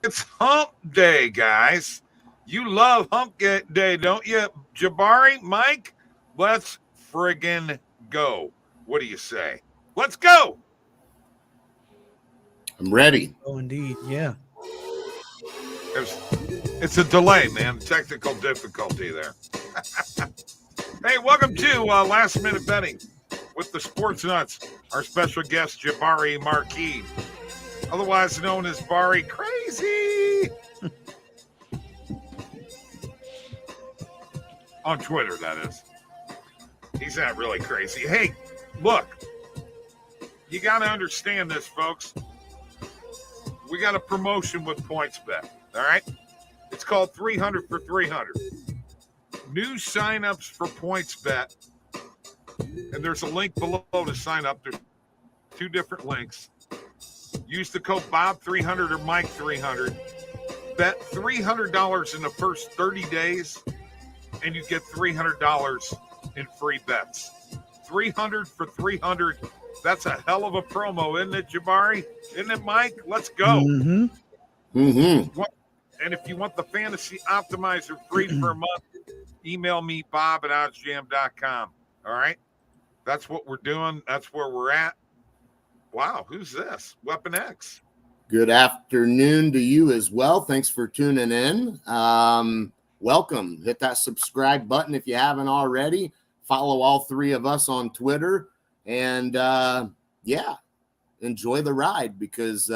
It's Hump Day, guys. You love Hump Day, don't you? Jabari, Mike, let's friggin' go. What do you say? Let's go. I'm ready. Oh, indeed. Yeah. It's a delay, man. Technical difficulty there. Hey, welcome to Last Minute Betting with the Sports Nuts. Our special guest, Jabari Marquis, otherwise known as Bari Crazy. On Twitter, that is. He's not really crazy. Hey, look, you got to understand this, folks. We got a promotion with PointsBet, all right? It's called 300 for 300. New signups for PointsBet, and there's a link below to sign up. There's two different links. Use the code Bob300 or Mike300. Bet $300 in the first 30 days, and you get $300 in free bets. 300 for 300. That's a hell of a promo, isn't it, Jabari? Isn't it, Mike? Let's go. And if you want the Fantasy Optimizer free for a month, email me, Bob at OddsJam.com. All right? That's what we're doing. That's where we're at. Wow, who's this? Weapon X. Good afternoon to you as well. Thanks for tuning in. Welcome. Hit that subscribe button if you haven't already. Follow all three of us on Twitter. And, enjoy the ride because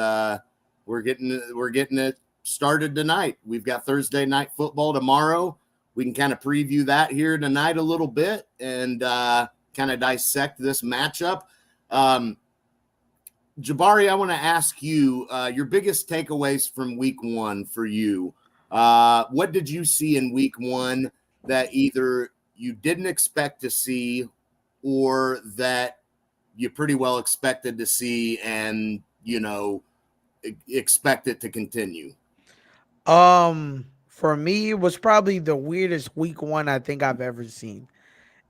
we're getting it started tonight. We've got Thursday night football tomorrow. We can kind of preview that here tonight a little bit and kind of dissect this matchup. Jabari, I want to ask you your biggest takeaways from week one for you. What did you see in week one that either you didn't expect to see or that you pretty well expected to see and, expect it to continue? For me, it was probably the weirdest week one I think I've ever seen.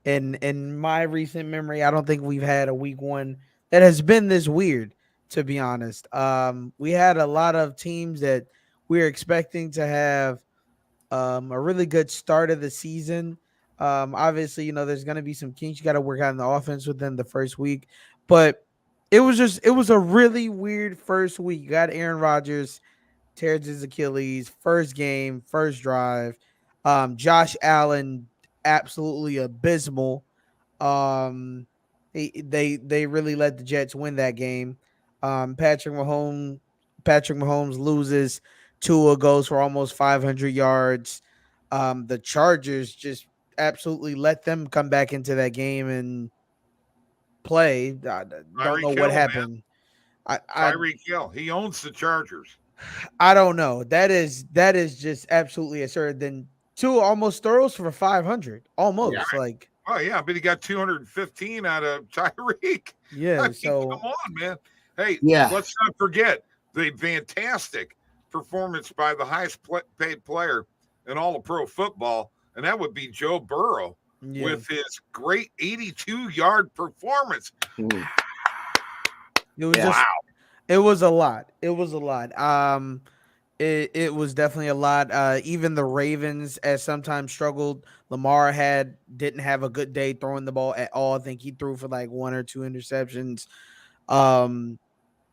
In my recent memory, I don't think we've had a week one that has been this weird, to be honest. We had a lot of teams that we were expecting to have a really good start of the season. Obviously, there's going to be some kinks you got to work out in the offense within the first week, but it was a really weird first week. You got Aaron Rodgers tears his Achilles, first game, first drive. Josh Allen, absolutely abysmal. They really let the Jets win that game. Patrick Mahomes loses. Tua goes for almost 500 yards. The Chargers just absolutely let them come back into that game and play. I don't know what happened. Tyreek Hill, he owns the Chargers. I don't know. That is just absolutely absurd. Then Tua almost throws for 500. Almost. Oh, yeah, but he got 215 out of Tyreek. Yeah, come on, man. Hey, let's not forget the fantastic performance by the highest paid player in all of pro football, and that would be Joe Burrow with his great 82-yard performance. It was it was a lot. It was a lot. It was definitely a lot. Even the Ravens as sometimes struggled. Lamar didn't have a good day throwing the ball at all. I think he threw for like 1 or 2 interceptions.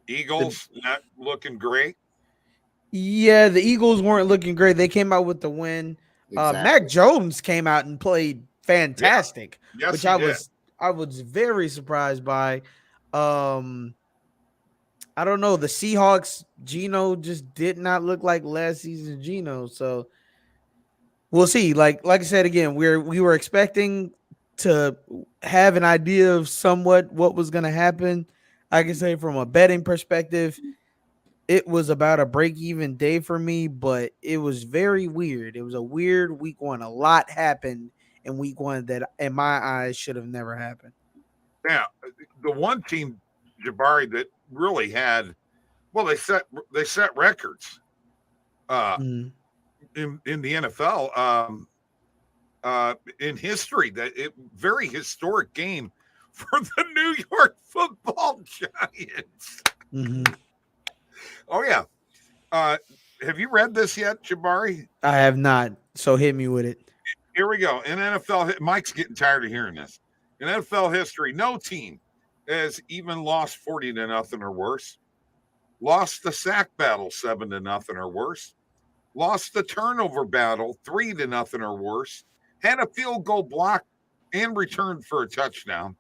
Eagles not looking great. Yeah, the Eagles weren't looking great. They came out with the win. Exactly. Mac Jones came out and played fantastic, which I was very surprised by. I don't know. The Seahawks, Geno just did not look like last season's Geno. So we'll see. Like I said again, we were expecting to have an idea of somewhat what was going to happen. I can say from a betting perspective, it was about a break-even day for me, but it was very weird. It was a weird week one. A lot happened in week one that, in my eyes, should have never happened. Yeah, the one team, Jabari, that really had, they set records in the NFL in history. That very historic game for the New York Football Giants. Mm-hmm. Oh yeah. Have have you read this yet, Jabari? I have not. So hit me with it. Here we go. In NFL, Mike's getting tired of hearing this. In NFL history, no team has even lost 40-0 or worse, lost the sack battle 7-0 or worse, lost the turnover battle 3-0 or worse, had a field goal blocked and returned for a touchdown,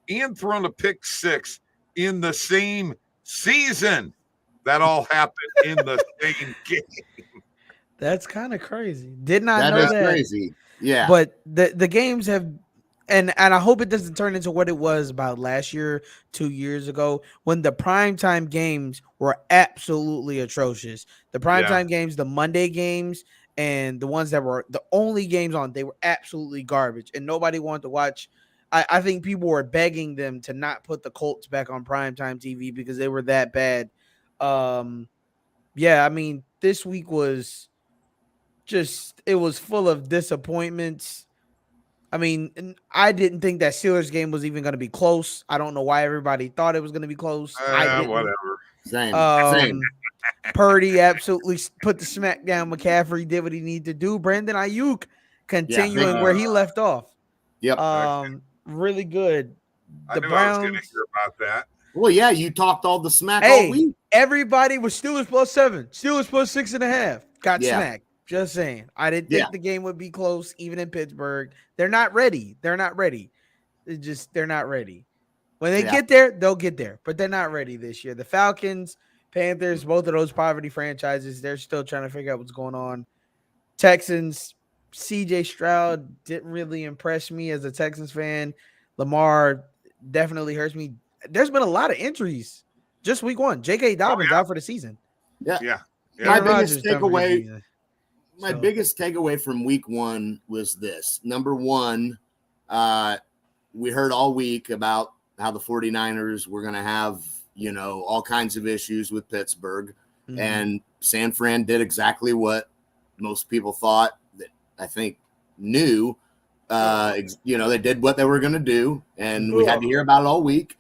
and thrown a pick six in the same season. That all happened in the same game. That's kind of crazy. Did not know That is that. crazy. Yeah. But the games have, and I hope it doesn't turn into what it was about last year, 2 years ago, when the primetime games were absolutely atrocious. The primetime games, the Monday games, and the ones that were the only games on, they were absolutely garbage, and nobody wanted to watch. I think people were begging them to not put the Colts back on primetime TV because they were that bad. Yeah, I mean, this week was just, it was full of disappointments. I mean, I didn't think that Steelers game was even going to be close. I don't know why everybody thought it was going to be close. I didn't. Whatever. Same. Purdy absolutely put the smack down. McCaffrey did what he needed to do. Brandon Ayuk continuing where he left off. Yep. Really good. I knew I was going to hear about that. Well, yeah, you talked all the smack all week. Everybody was Steelers +7, Steelers +6.5. Got smacked. Just saying. I didn't think the game would be close, even in Pittsburgh. They're not ready. They're not ready. They're not ready. When they get there, they'll get there. But they're not ready this year. The Falcons, Panthers, both of those poverty franchises, they're still trying to figure out what's going on. Texans, CJ Stroud didn't really impress me as a Texans fan. Lamar definitely hurts me. There's been a lot of injuries just week one. J.K. Dobbins out for the season. Yeah. Aaron My Rodgers biggest done for the takeaway. season. My biggest takeaway from week one was this. Number one, we heard all week about how the 49ers were going to have, all kinds of issues with Pittsburgh. Mm-hmm. And San Fran did exactly what most people thought, that I think knew. They did what they were going to do, and we had to hear about it all week.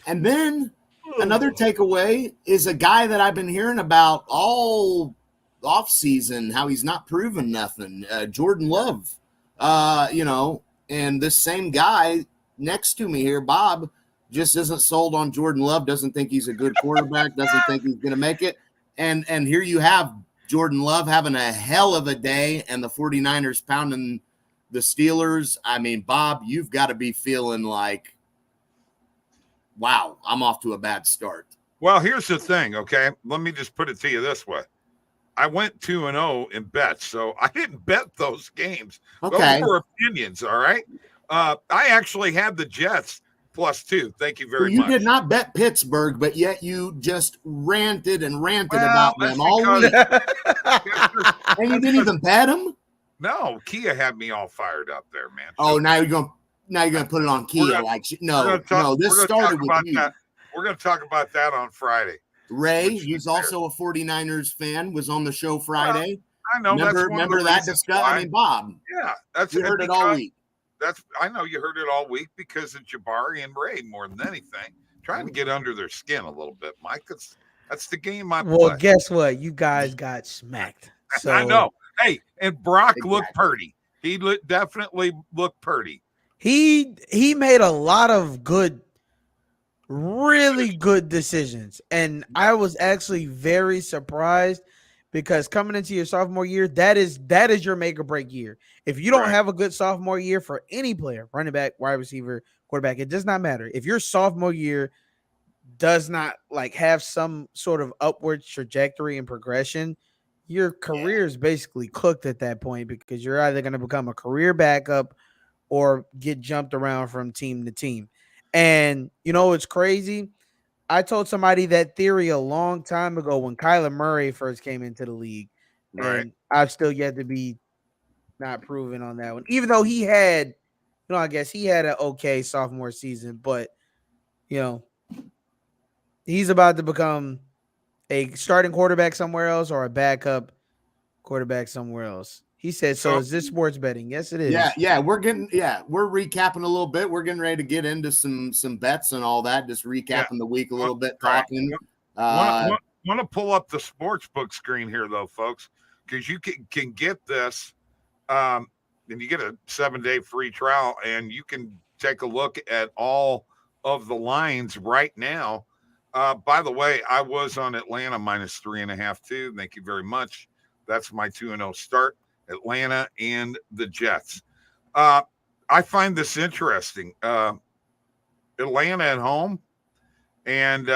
And then another takeaway is a guy that I've been hearing about all offseason, how he's not proven nothing, Jordan Love. And this same guy next to me here, Bob, just isn't sold on Jordan Love, doesn't think he's a good quarterback, doesn't think he's going to make it. And here you have Jordan Love having a hell of a day and the 49ers pounding the Steelers. I mean, Bob, you've got to be feeling like, wow, I'm off to a bad start. Well, here's the thing, okay? Let me just put it to you this way. I went 2-0 in bets, so I didn't bet those games. Okay. Those were opinions, all right? I actually had the Jets +2. Thank you very much. You did not bet Pittsburgh, but yet you just ranted about them all week. And you didn't even bet them? No, Kia had me all fired up there, man. Oh, now you're gonna put it on Kia. This started with you. We're gonna talk about that on Friday. Ray, who's also a 49ers fan, was on the show Friday. I know. Remember that discussion? I mean, Bob. Yeah, you heard it all week. I know you heard it all week because of Jabari and Ray more than anything. Trying to get under their skin a little bit, Mike. That's the game I play. Well, guess what? You guys got smacked. So I know. Hey, and Brock looked pretty. He definitely looked pretty. He made a lot of really good decisions. And I was actually very surprised because coming into your sophomore year, that is your make or break year. If you don't have a good sophomore year for any player, running back, wide receiver, quarterback, it does not matter. If your sophomore year does not have some sort of upward trajectory and progression, your career is basically cooked at that point because you're either going to become a career backup or get jumped around from team to team. And it's crazy. I told somebody that theory a long time ago when Kyler Murray first came into the league. Right. And I've still yet to be not proven on that one. Even though he had, I guess he had an okay sophomore season, but he's about to become a starting quarterback somewhere else or a backup quarterback somewhere else. He said, so is this sports betting? Yes, it is. Yeah. We're recapping a little bit. We're getting ready to get into some bets and all that. Just recapping the week a little bit, talking. want to pull up the sportsbook screen here, though, folks, because you can get this, and you get a 7-day free trial, and you can take a look at all of the lines right now. By the way, I was on Atlanta -3.5 too. Thank you very much. That's my 2-0 start. Atlanta and the Jets. I find this interesting. Atlanta at home and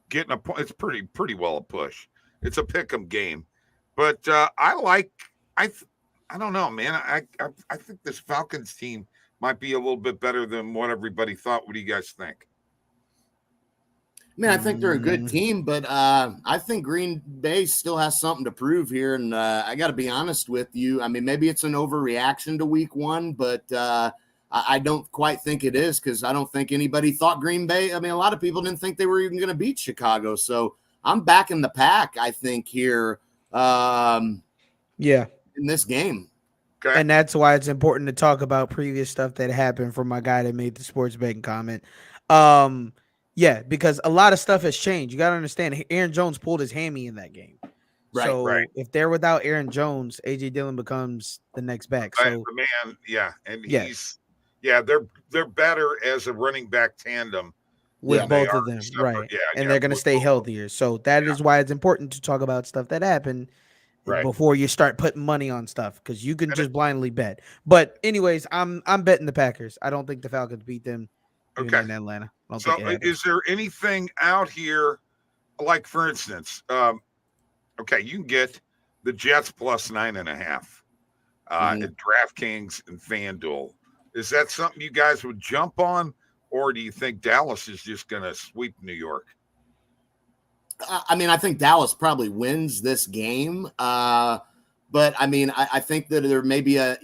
getting a point. It's pretty well a push. It's a pick'em game, but I don't know, man. I think this Falcons team might be a little bit better than what everybody thought. What do you guys think? Man, I think they're a good team, but I think Green Bay still has something to prove here. And I got to be honest with you. I mean, maybe it's an overreaction to week one, but I don't quite think it is, because I don't think anybody thought Green Bay. I mean, a lot of people didn't think they were even going to beat Chicago. So I'm back in the pack, I think, here in this game. Okay. And that's why it's important to talk about previous stuff that happened from my guy that made the sports betting comment. Yeah, because a lot of stuff has changed. You got to understand, Aaron Jones pulled his hammy in that game. Right. If they're without Aaron Jones, A.J. Dillon becomes the next back. So the man, yeah. And they're better as a running back tandem with both of them, right? Yeah, and they're going to stay healthier. So that is why it's important to talk about stuff that happened before you start putting money on stuff, because you can just blindly bet. But anyways, I'm betting the Packers. I don't think the Falcons beat them in Atlanta. So is there anything out here, like, for instance, you can get the Jets plus 9.5 at DraftKings and FanDuel. Is that something you guys would jump on, or do you think Dallas is just going to sweep New York? I mean, I think Dallas probably wins this game. But I mean, I think that there may be a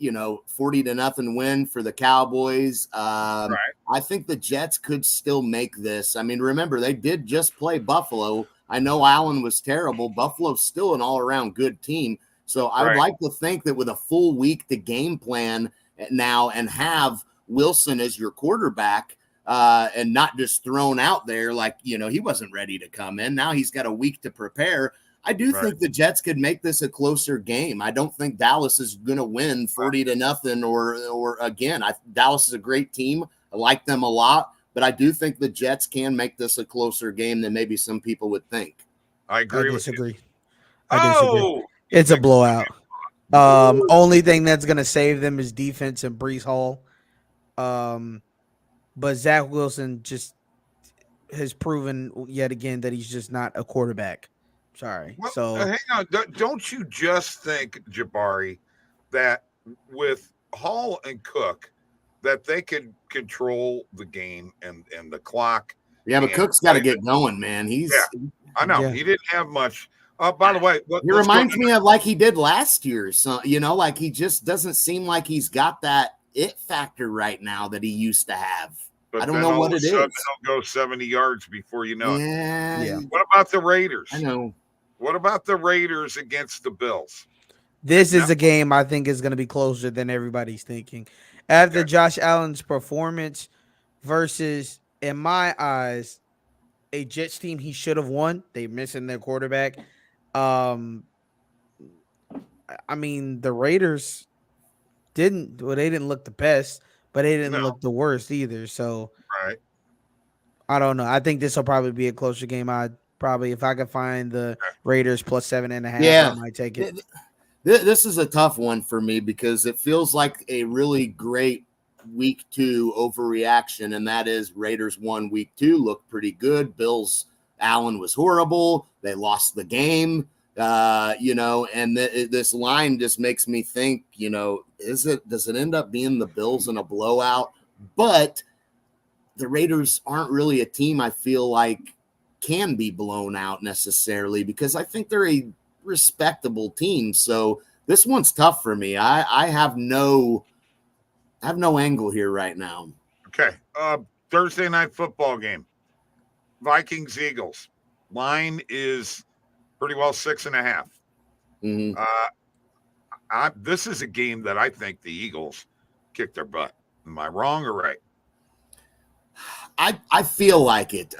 40-0 win for the Cowboys. Right. I think the Jets could still make this. I mean, remember, they did just play Buffalo. I know Allen was terrible. Buffalo's still an all-around good team. So I would like to think that with a full week to game plan now and have Wilson as your quarterback, and not just thrown out there like, he wasn't ready to come in. Now he's got a week to prepare. I do think the Jets could make this a closer game. I don't think Dallas is going to win 40-0 or again, Dallas is a great team. I like them a lot, but I do think the Jets can make this a closer game than maybe some people would think. I agree. I disagree. It's a blowout. Only thing that's going to save them is defense and Breece Hall. But Zach Wilson just has proven yet again that he's just not a quarterback. Sorry. Well, hang on. Don't you just think, Jabari, that with Hall and Cook, that they could control the game and the clock? Yeah, but Cook's got to get going, man. I know. Yeah. He didn't have much. By the way, he reminds me of like he did last year. So, like he just doesn't seem like he's got that it factor right now that he used to have. But I don't know what it is. He'll go 70 yards before you know it. Yeah. What about the Raiders? I know. What about the Raiders against the Bills? This is a game I think is going to be closer than everybody's thinking. After Josh Allen's performance versus, in my eyes, a Jets team he should have won. They're missing their quarterback. I mean, the Raiders didn't look the best, but they didn't look the worst either. So I don't know. I think this will probably be a closer game. If I could find the Raiders plus 7.5, I might take it. This is a tough one for me because it feels like a really great week 2 overreaction, and that is Raiders won week 2, looked pretty good. Bills, Allen was horrible. They lost the game, and this line just makes me think, does it end up being the Bills in a blowout? But the Raiders aren't really a team I feel like can be blown out necessarily, because I think they're a respectable team. So this one's tough for me. I have no angle here right now. Okay. Thursday night football game. Vikings Eagles. Line is pretty well 6.5. This is a game that I think the Eagles kick their butt. Am I wrong or right? I feel like it.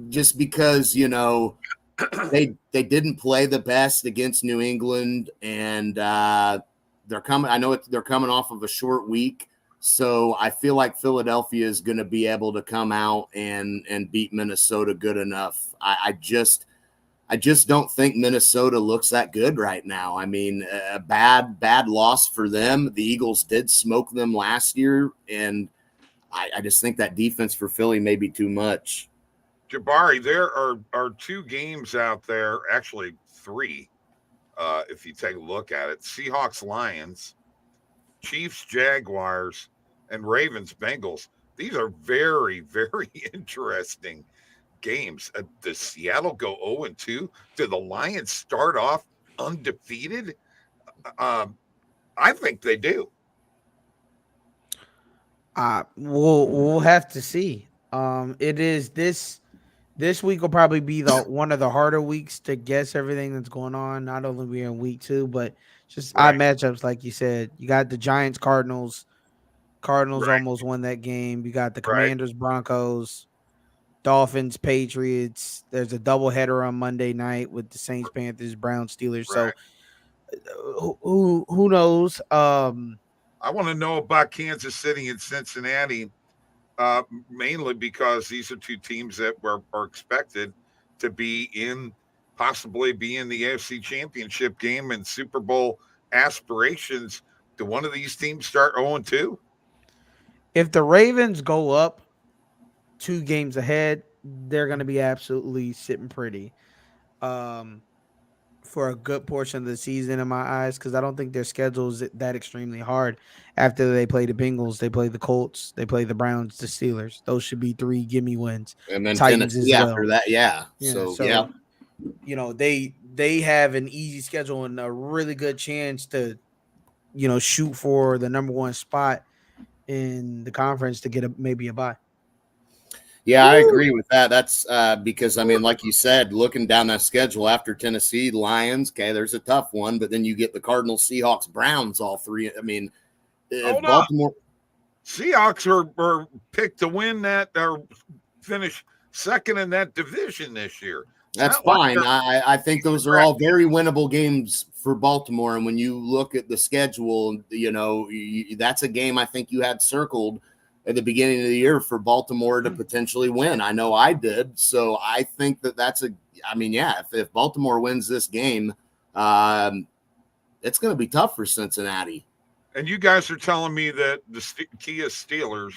just because they didn't play the best against New England, and they're coming. I know they're coming off of a short week, so I feel like Philadelphia is going to be able to come out and beat Minnesota good enough. I just don't think Minnesota looks that good right now. I mean, a bad loss for them. The Eagles did smoke them last year, and I just think that defense for Philly may be too much. Jabari, there are 2 games out there, actually 3, if you take a look at it. Seahawks, Lions, Chiefs, Jaguars, and Ravens, Bengals. These are very, very interesting games. Does Seattle go 0-2? Do the Lions start off undefeated? I think they do. We'll have to see. It is this week will probably be one of the harder weeks to guess everything that's going on. Not only we're in week 2, but just odd matchups, like you said. You got the Giants, Cardinals. Cardinals almost won that game. You got the Commanders, Broncos, Dolphins, Patriots. There's a doubleheader on Monday night with the Saints, Panthers, Browns, Steelers. So who knows? I want to know about Kansas City and Cincinnati, mainly because these are 2 teams that are expected to possibly be in the AFC Championship game and Super Bowl aspirations. Do one of these teams start 0-2? If the Ravens go up 2 games ahead, they're going to be absolutely sitting pretty for a good portion of the season in my eyes, because I don't think their schedule is that extremely hard. After they play the Bengals, they play the Colts, they play the Browns, the Steelers. Those should be 3 gimme wins. And then Titans as well. After that, yeah. So they have an easy schedule and a really good chance to shoot for the number 1 spot in the conference to get maybe a bye. Yeah, I agree with that. That's because, I mean, like you said, looking down that schedule after Tennessee, Lions, okay, there's a tough one, but then you get the Cardinals, Seahawks, Browns, all 3. I mean, Baltimore. Seahawks are picked to win that or finish second in that division this year. That's fine. I think those are all very winnable games for Baltimore. And when you look at the schedule, that's a game I think you had circled at the beginning of the year for Baltimore to potentially win. I know I did. So I think if Baltimore wins this game, it's going to be tough for Cincinnati. And you guys are telling me that the Kia Steelers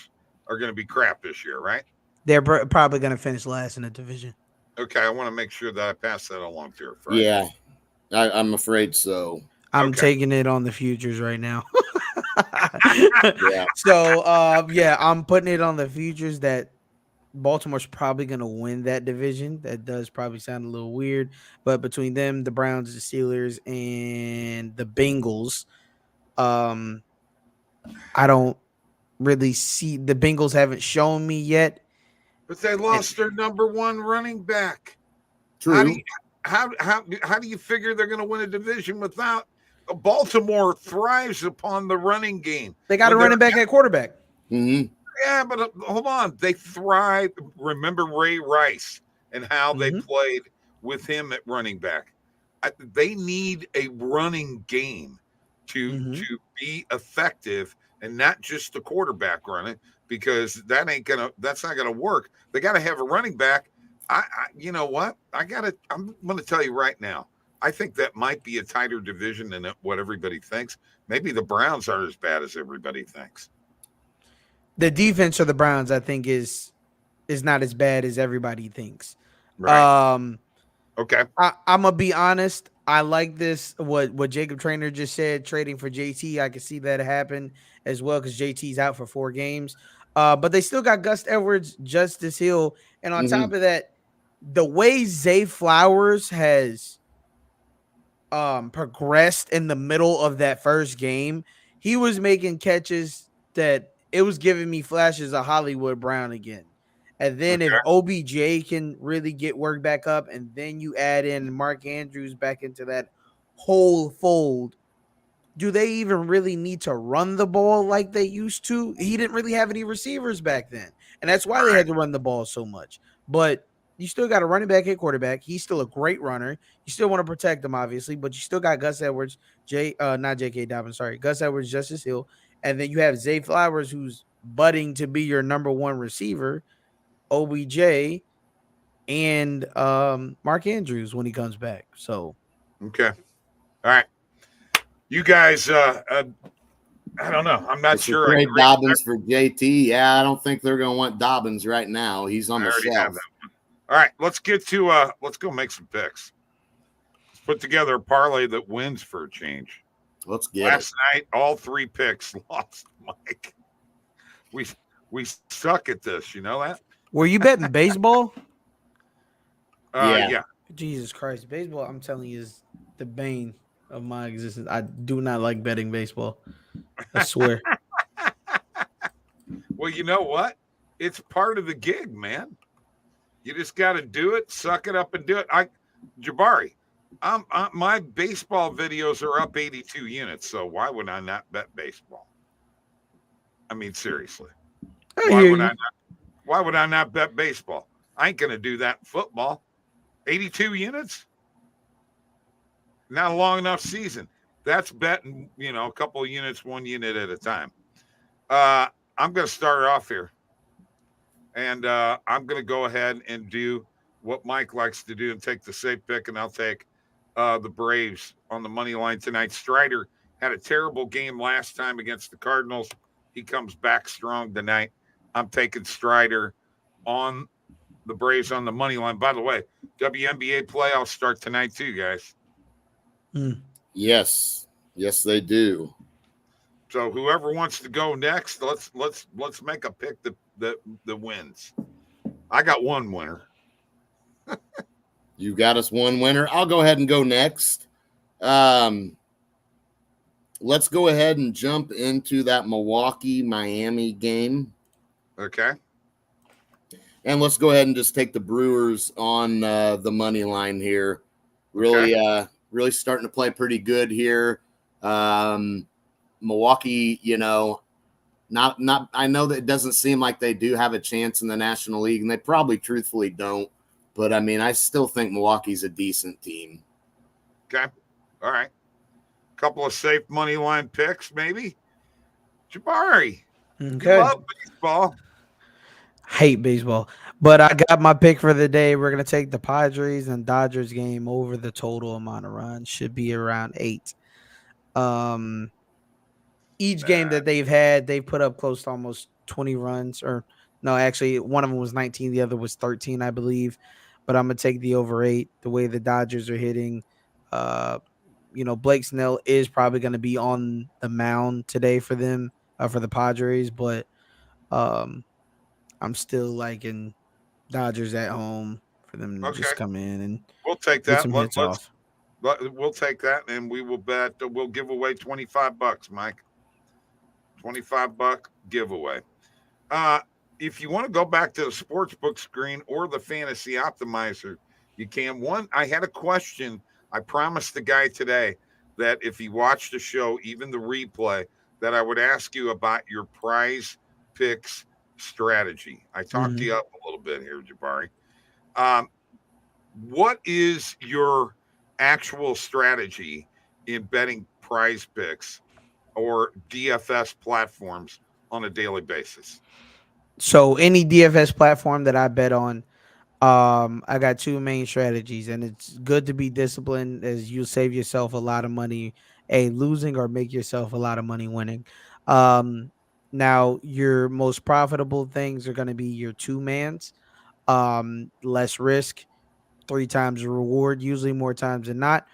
are going to be crap this year, right? They're probably going to finish last in the division. Okay, I want to make sure that I pass that along to your friend. Yeah, I'm afraid so. I'm taking it on the futures right now. So, I'm putting it on the futures that Baltimore's probably going to win that division. That does probably sound a little weird, but between them, the Browns, the Steelers, and the Bengals, I don't really see the Bengals haven't shown me yet. But they lost their number 1 running back. True. How do you figure they're going to win a division without Baltimore thrives upon the running game? They got a running back at quarterback. Mm-hmm. Yeah, but hold on. They thrive. Remember Ray Rice and how they played with him at running back. They need a running game to be effective, and not just the quarterback running, because that's not gonna work. They got to have a running back. You know what? I'm going to tell you right now. I think that might be a tighter division than what everybody thinks. Maybe the Browns aren't as bad as everybody thinks. The defense of the Browns, I think, is not as bad as everybody thinks. Right. Okay. I'm gonna be honest. I like this. What Jacob Trainer just said, trading for JT. I can see that happen as well because JT's out for 4 games. But they still got Gus Edwards, Justice Hill, and on top of that, the way Zay Flowers has progressed in the middle of that first game, he was making catches that it was giving me flashes of Hollywood Brown again. And then if OBJ can really get work back up, and then you add in Mark Andrews back into that whole fold, do they even really need to run the ball like they used to? He didn't really have any receivers back then. And that's why they had to run the ball so much. But you still got a running back at quarterback. He's still a great runner. You still want to protect him, obviously, but you still got Gus Edwards, not J.K. Dobbins, sorry, Gus Edwards, Justice Hill. And then you have Zay Flowers, who's budding to be your number one receiver, OBJ, and Mark Andrews when he comes back. So, okay. All right. You guys, I don't know. I'm not sure. Trade Dobbins for JT. Yeah, I don't think they're going to want Dobbins right now. He's on the shelf. All right, let's get to let's go make some picks. Let's put together a parlay that wins for a change. Let's get Last night, all 3 picks lost, Mike. We suck at this, you know that? were you betting baseball? Yeah. Jesus Christ, baseball, I'm telling you, is the bane of my existence. I do not like betting baseball. I swear. Well, you know what? It's part of the gig, man. You just got to do it, suck it up, and do it. Jabari, my baseball videos are up 82 units, so why would I not bet baseball? I mean, seriously. Why would I not bet baseball? I ain't going to do that in football. 82 units? Not a long enough season. That's betting, a couple of units, 1 unit at a time. I'm going to start it off here. And I'm going to go ahead and do what Mike likes to do and take the safe pick, and I'll take the Braves on the money line tonight. Strider had a terrible game last time against the Cardinals. He comes back strong tonight. I'm taking Strider on the Braves on the money line. By the way, WNBA playoffs start tonight too, guys. Yes, they do. So whoever wants to go next, let's make a pick that wins. I got one winner. You got us one winner. I'll go ahead and go next. Let's go ahead and jump into that Milwaukee-Miami game. Okay. And let's go ahead and just take the Brewers on the money line here. Really, really starting to play pretty good here. Milwaukee, not. I know that it doesn't seem like they do have a chance in the National League, and they probably truthfully don't. But I mean, I still think Milwaukee's a decent team. Okay. All right. Couple of safe money line picks, maybe. Jabari. Okay. You love baseball. Hate baseball. But I got my pick for the day. We're going to take the Padres and Dodgers game over the total amount of runs. Should be around 8. Each game that they've had, they've put up close to almost 20 runs. Or no, actually, one of them was 19. The other was 13, I believe. But I'm going to take the over 8. The way the Dodgers are hitting. Blake Snell is probably going to be on the mound today for them, for the Padres. But I'm still liking Dodgers at home for them to just come in and we'll take get that. some hits off. We'll take that, and we will bet. We'll give away $25, Mike. $25 giveaway. If you want to go back to the sportsbook screen or the fantasy optimizer, you can. I had a question. I promised the guy today that if he watched the show, even the replay, that I would ask you about your prize picks strategy. I talked you up a little bit here, Jabari. What is your actual strategy in betting prize picks or DFS platforms on a daily basis? So any DFS platform that I bet on, I got 2 main strategies, and it's good to be disciplined as you save yourself a lot of money, losing, or make yourself a lot of money winning. Now your most profitable things are going to be your 2-mans, less risk, 3 times the reward, usually more times than not.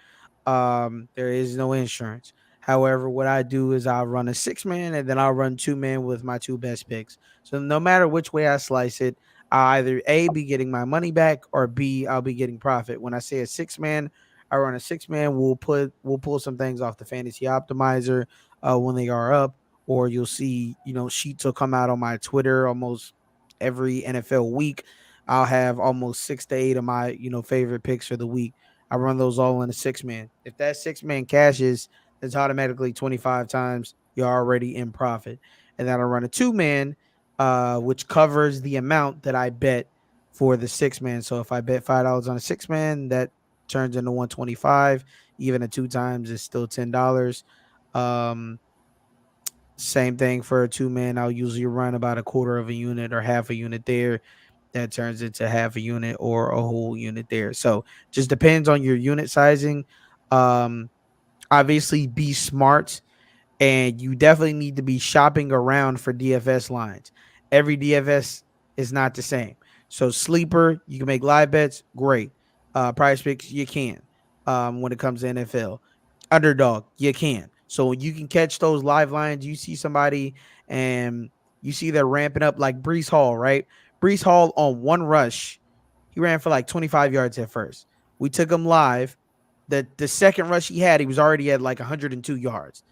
There is no insurance. However, what I do is I'll run a 6-man and then I'll run 2-man with my 2 best picks. So no matter which way I slice it, I'll either A, be getting my money back, or B, I'll be getting profit. When I say a 6-man, I run a 6-man. We'll pull some things off the fantasy optimizer when they are up, or you'll see, sheets will come out on my Twitter almost every NFL week. I'll have almost 6 to 8 of my, favorite picks for the week. I run those all in a 6-man. If that 6-man cashes, it's automatically 25 times you're already in profit. And then I run a 2-man. which covers the amount that I bet for the 6-man. So if I bet $5 on a 6-man, that turns into 125. Even at 2 times, it's still $10. Um, Same thing for a 2-man. I'll usually run about a quarter of a unit or half a unit there. That turns into half a unit or a whole unit there. So just depends on your unit sizing. Um, Obviously, be smart, and you definitely need to be shopping around for DFS lines. Every DFS is not the same. So sleeper, you can make live bets, great. Price picks, you can. When it comes to NFL, underdog, you can. So you can catch those live lines. You see somebody and you see they're ramping up like Brees Hall, right? Brees Hall on one rush, he ran for like 25 yards at first. We took him live. The second rush he had, he was already at like 102 yards.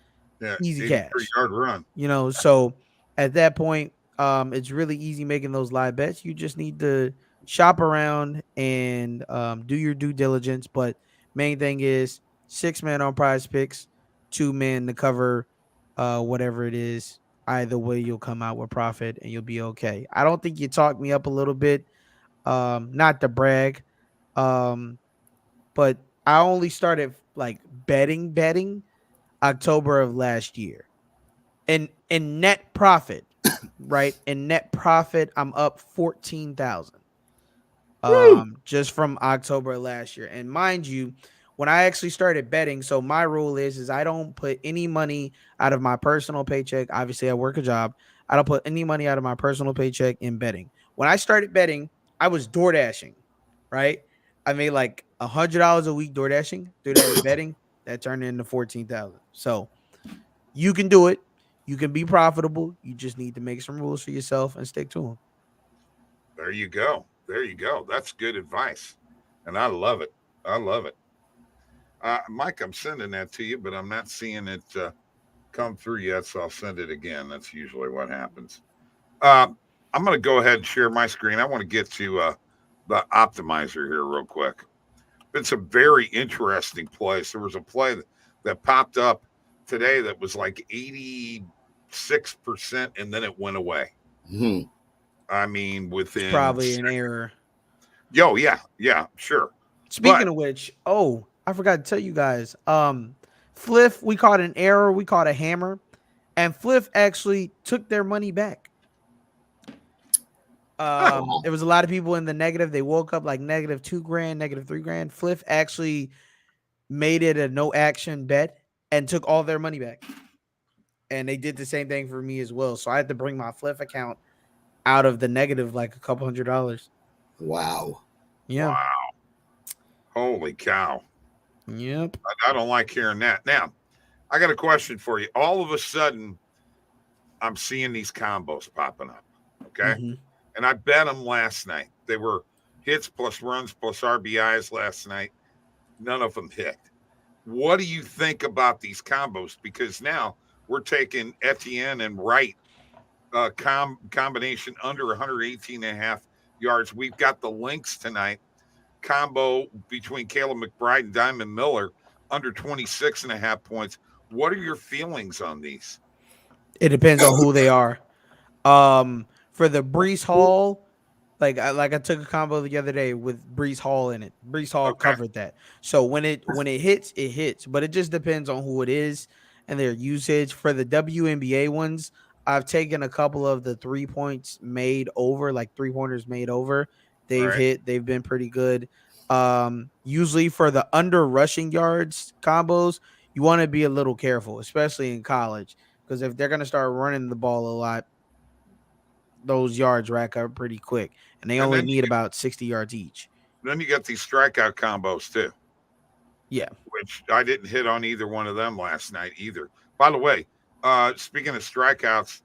Yeah, Easy 83 cash. yard run. So at that point, it's really easy making those live bets. You just need to shop around and do your due diligence. But main thing is 6-man on prize picks, 2-man to cover whatever it is. Either way, you'll come out with profit and you'll be okay. I don't think you talked me up a little bit. Not to brag. Um, but I only started like betting October of last year. And in net profit, right? In net profit, I'm up 14,000 just from October last year. And mind you, when I actually started betting, so my rule is I don't put any money out of my personal paycheck. Obviously, I work a job. I don't put any money out of my personal paycheck in betting. When I started betting, I was door dashing, right? I made like $100 a week door dashing through that betting. That turned into 14,000. So you can do it. You can be profitable. You just need to make some rules for yourself and stick to them. There you go. There you go. That's good advice. And I love it. I love it. Mike, I'm sending that to you, but I'm not seeing it come through yet, so I'll send it again. That's usually what happens. I'm going to go ahead and share my screen. I want to get to the optimizer here real quick. It's a very interesting place. There was a play that popped up today that was like 86%, and then it went away. Mm-hmm. I mean, It's within probably an error. Yo, yeah, sure. Speaking But of which, I forgot to tell you guys. Fliff, we caught an error. We caught a hammer, and Fliff actually took their money back. There was a lot of people in the negative. They woke up like -$2,000, -3,000. Fliff actually made it a no action bet and took all their money back. And they did the same thing for me as well. So I had to bring my Fliff account out of the negative like a couple $100. Wow. Yeah. wow, holy cow! Yep. I don't like hearing that. Now, I got a question for you. All of a sudden, I'm seeing these combos popping up. Okay, Mm-hmm. and I bet them last night. They were hits plus runs plus RBIs last night. None of them hit. What do you think about these combos? Because now we're taking Etienne and Wright combination under 118.5 yards. We've got the links tonight. Combo between Caleb McBride and Diamond Miller under 26.5 points. What are your feelings on these? It depends on who they are. For the Brees Hall, I took a combo the other day with Brees Hall in it. Brees Hall Okay. covered that. So when it hits, it hits. But it just depends on who it is and their usage. For the WNBA ones, I've taken a couple of the 3 points made over, like 3-pointers made over. They've Right. hit. They've been pretty good. Usually for the under rushing yards combos, you want to be a little careful, especially in college, because if they're gonna start running the ball a lot, those yards rack up pretty quick, and they And only then need about 60 yards each. you got these strikeout combos too, Yeah. which I didn't hit on either one of them last night either. By the way, speaking of strikeouts,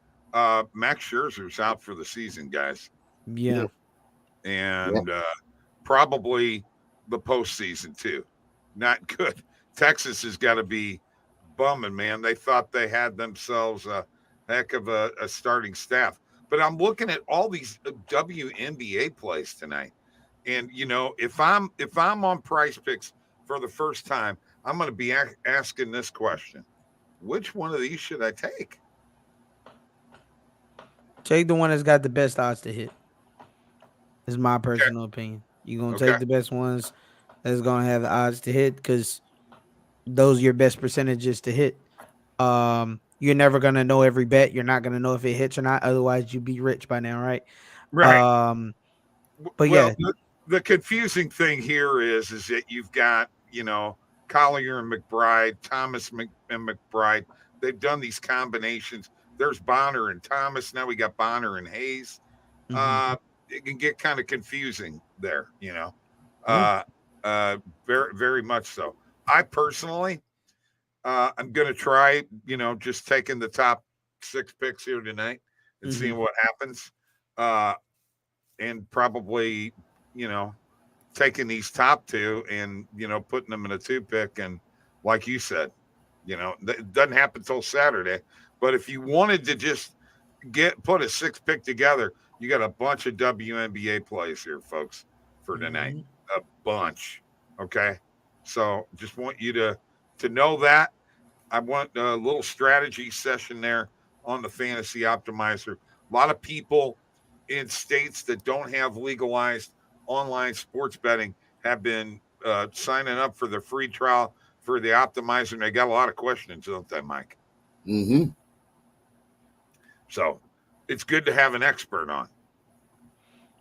Max Scherzer's out for the season, guys, Yeah. and probably the postseason too. Not good. Texas has got to be bumming, man. They thought they had themselves a heck of a starting staff. But I'm looking at all these WNBA plays tonight, and if I'm on Price Picks for the first time, I'm going to be asking this question: which one of these should I take? Take the one that's got the best odds to hit. Is my personal opinion. You're gonna Okay. take the best ones that's gonna have the odds to hit because those are your best percentages to hit. You're never gonna know every bet. You're not gonna know if it hits or not. Otherwise, you'd be rich by now, right? Right. But Well, yeah, the confusing thing here is that you've got, Collier and McBride, Thomas and McBride. They've done these combinations. There's Bonner and Thomas. Now we got Bonner and Hayes. It can get kind of confusing there, very, very much so. I personally, I'm going to try, just taking the top 6 picks here tonight and seeing what happens. And probably, taking these top 2 and, putting them in a 2 pick. And like you said, it doesn't happen till Saturday. But if you wanted to just put a 6 pick together, you got a bunch of WNBA plays here, folks, for tonight. A bunch. Okay. So just want you to know that. I want a little strategy session there on the Fantasy Optimizer. A lot of people in states that don't have legalized online sports betting have been signing up for the free trial for the Optimizer, and they got a lot of questions, don't they, Mike? Mm-hmm. So it's good to have an expert on.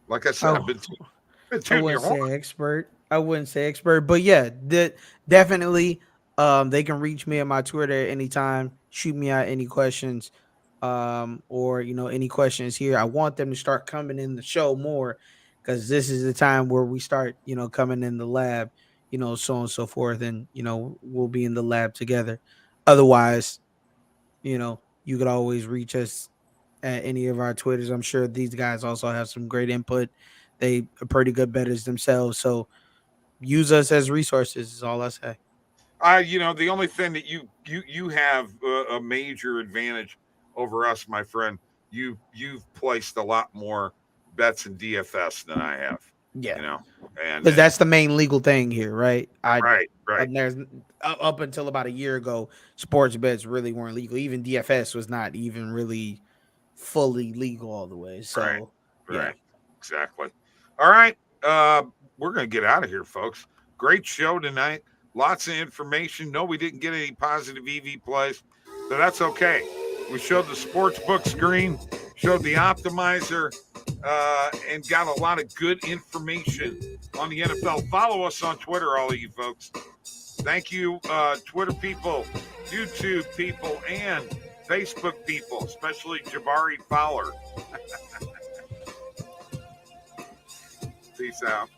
Like I said, I've been tooting your horn. I wouldn't say expert, but yeah, definitely. They can reach me at my Twitter at any time. Shoot me out any questions, or any questions here. I want them to start coming in the show more because this is the time where we start, coming in the lab, so on and so forth, and we'll be in the lab together. Otherwise, you could always reach us at any of our Twitters. I'm sure these guys also have some great input. They are pretty good bettors themselves, so use us as resources is all I say. The only thing that you have a major advantage over us, my friend. You've placed a lot more bets in DFS than I have. Yeah, and because that's the main legal thing here, right? Right. And there's up until about a year ago, sports bets really weren't legal. Even DFS was not even really fully legal all the way. So, right, exactly. All right, we're gonna get out of here, folks. Great show tonight. Lots of information. No, we didn't get any positive EV plays, but that's okay. We showed the sports book screen, showed the optimizer, and got a lot of good information on the NFL. Follow us on Twitter, all of you folks. Thank you, Twitter people, YouTube people, and Facebook people, especially Jabari Fowler. Peace out.